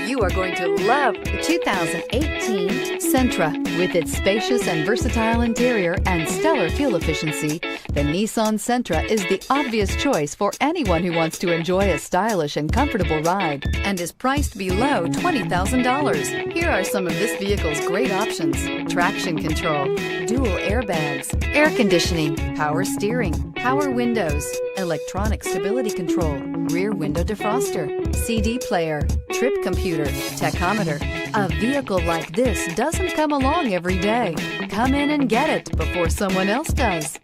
You are going to love the 2018 Sentra. With its spacious and versatile interior and stellar fuel efficiency, the Nissan Sentra is the obvious choice for anyone who wants to enjoy a stylish and comfortable ride and is priced below $20,000. Here are some of this vehicle's great options: traction control, dual airbags, air conditioning, power steering, power windows, electronic stability control, rear window defroster, CD player, trip computer, tachometer. A vehicle like this doesn't come along every day. Come in and get it before someone else does.